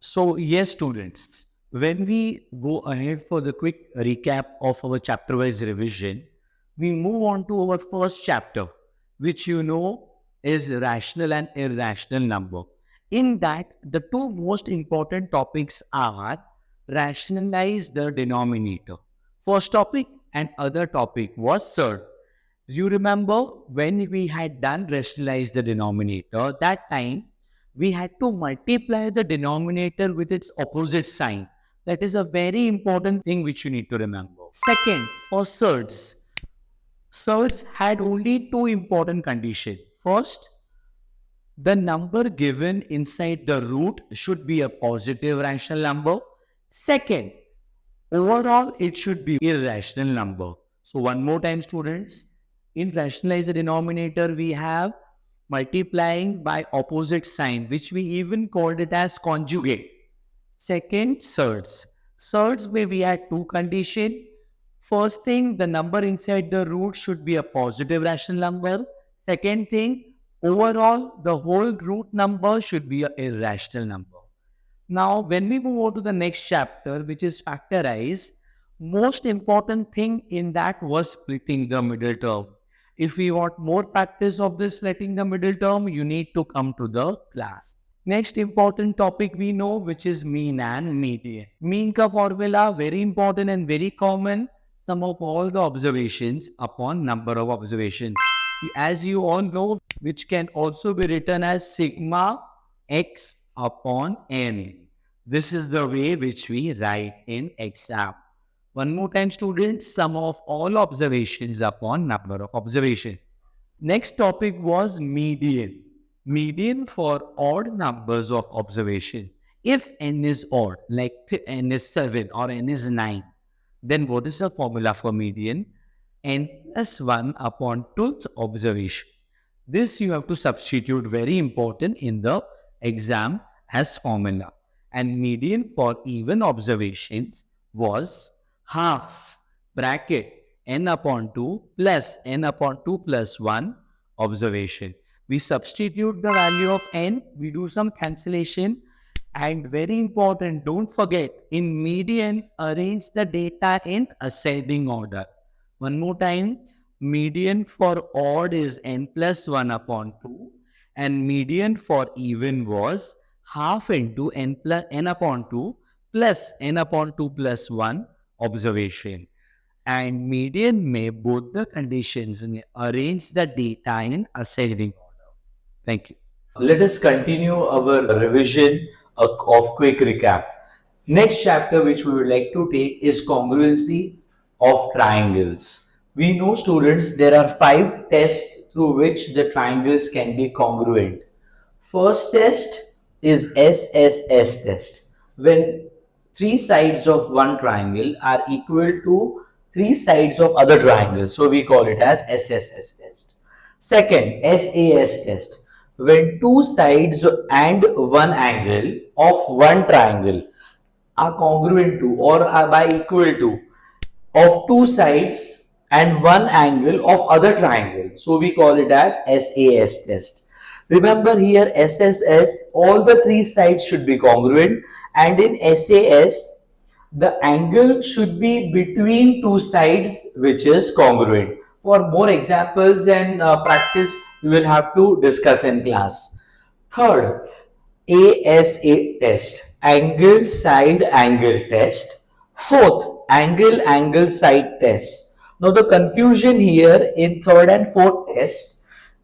So yes, students, when we go ahead for the quick recap of our chapter-wise revision, we move on to our first chapter, which you know is rational and irrational number. In that, the two most important topics are rationalize the denominator. First topic and other topic was third. You remember when we had done rationalize the denominator, that time we had to multiply the denominator with its opposite sign. That is a very important thing which you need to remember. Second, for surds, surds had only two important conditions. First, the number given inside the root should be a positive rational number. Second, overall it should be irrational number. So one more time, students, in rationalize the denominator we have multiplying by opposite sign, which we even called it as conjugate. Second, surds. Surds where we had two conditions. First thing, the number inside the root should be a positive rational number. Second thing, overall, the whole root number should be an irrational number. Now, when we move on to the next chapter, which is factorize, most important thing in that was splitting the middle term. If we want more practice of this splitting the middle term, you need to come to the class. Next important topic we know, which is mean and median. Mean ka formula, very important and very common. Sum of all the observations upon number of observations. As you all know, which can also be written as sigma x upon n. This is the way which we write in exam. One more time, students, sum of all observations upon number of observations. Next topic was median. Median for odd numbers of observation. If n is odd, like n is 7 or n is 9, then what is the formula for median? N plus 1 upon 2th observation. This you have to substitute, very important in the exam as formula. And median for even observations was half bracket n upon 2 plus n upon 2 plus 1 observation. We substitute the value of n, we do some cancellation, and very important, don't forget, in median, arrange the data in ascending order. One more time, median for odd is n plus 1 upon 2 and median for even was half into n plus n upon 2 plus n upon 2 plus 1 observation. And median may both the conditions may arrange the data in ascending order. Thank you. Let us continue our revision of quick recap. Next chapter which we would like to take is congruency of triangles. We know, students, there are 5 tests through which the triangles can be congruent. First test is SSS test. When 3 sides of one triangle are equal to 3 sides of other triangle. So we call it as SSS test. Second, SAS test. When 2 sides and 1 angle of one triangle are congruent to or are by equal to of 2 sides and 1 angle of other triangle. So we call it as SAS test. Remember here SSS, all the 3 sides should be congruent, and in SAS, the angle should be between 2 sides which is congruent. For more examples and practice, we will have to discuss in class. Third, ASA test, angle side angle test. Fourth, angle side test. Now the confusion here in third and fourth test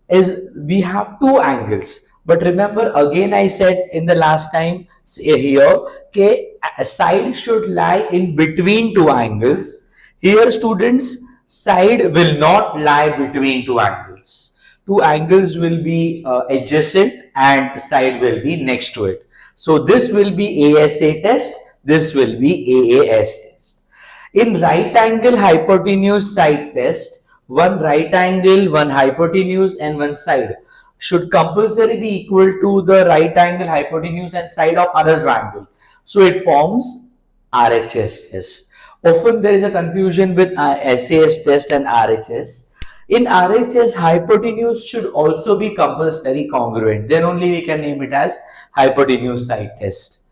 is we have 2 angles. But remember, again I said in the last time here, okay, a side should lie in between 2 angles. Here, students, side will not lie between 2 angles. 2 angles will be adjacent and side will be next to it. So this will be ASA test, this will be AAS test. In right angle hypotenuse side test, one right angle, one hypotenuse and one side should compulsorily be equal to the right angle, hypotenuse and side of other triangle. So it forms RHS test. Often there is a confusion with SAS test and RHS. In RHS, hypotenuse should also be compulsory congruent. Then only we can name it as hypotenuse side test.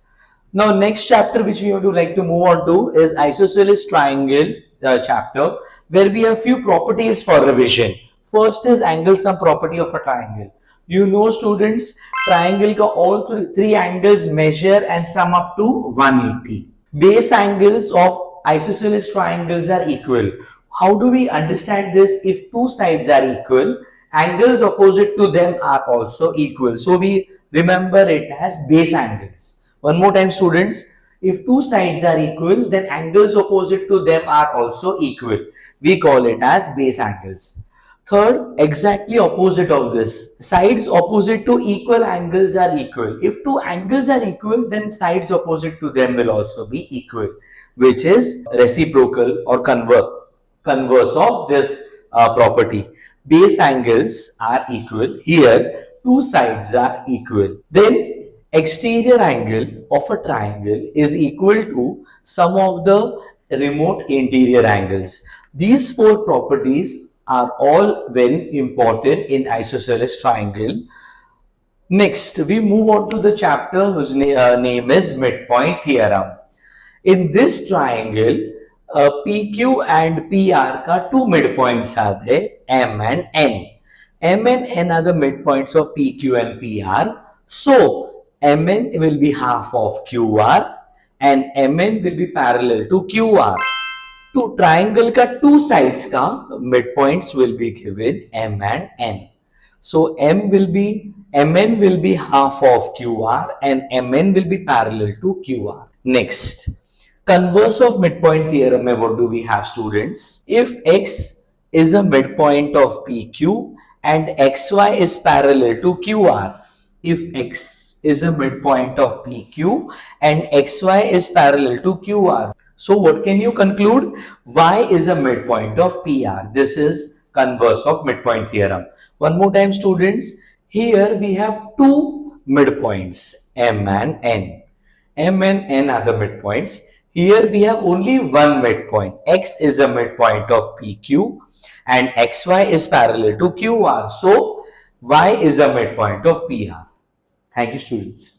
Now, next chapter which we would like to move on to is isosceles triangle chapter, where we have few properties for revision. First is angle sum property of a triangle. You know, students, triangle ka all three angles measure and sum up to 180. Base angles of isosceles triangles are equal. How do we understand this? If two sides are equal, angles opposite to them are also equal. So we remember it as base angles. One more time, students. If two sides are equal, then angles opposite to them are also equal. We call it as base angles. Third, exactly opposite of this. Sides opposite to equal angles are equal. If two angles are equal, then sides opposite to them will also be equal, which is reciprocal or converse of this property. Base angles are equal. Here, two sides are equal. Then, exterior angle of a triangle is equal to sum of the remote interior angles. These four properties are all very important in isosceles triangle. Next, we move on to the chapter whose name is midpoint theorem. In this triangle, PQ and PR का two midpoints are there, M and N. M and N are the midpoints of PQ and PR. So, MN will be half of QR and MN will be parallel to QR. To triangle का two sides का midpoints will be given M and N. So MN will be half of QR and MN will be parallel to QR. Next, converse of midpoint theorem में what do we have, students? If X is a midpoint of PQ and XY is parallel to QR, if X is a midpoint of PQ and XY is parallel to QR. So what can you conclude? Y is a midpoint of PR. This is converse of midpoint theorem. One more time, students. Here we have two midpoints, M and N. M and N are the midpoints. Here we have only one midpoint. X is a midpoint of PQ and XY is parallel to QR. So Y is a midpoint of PR. Thank you, students.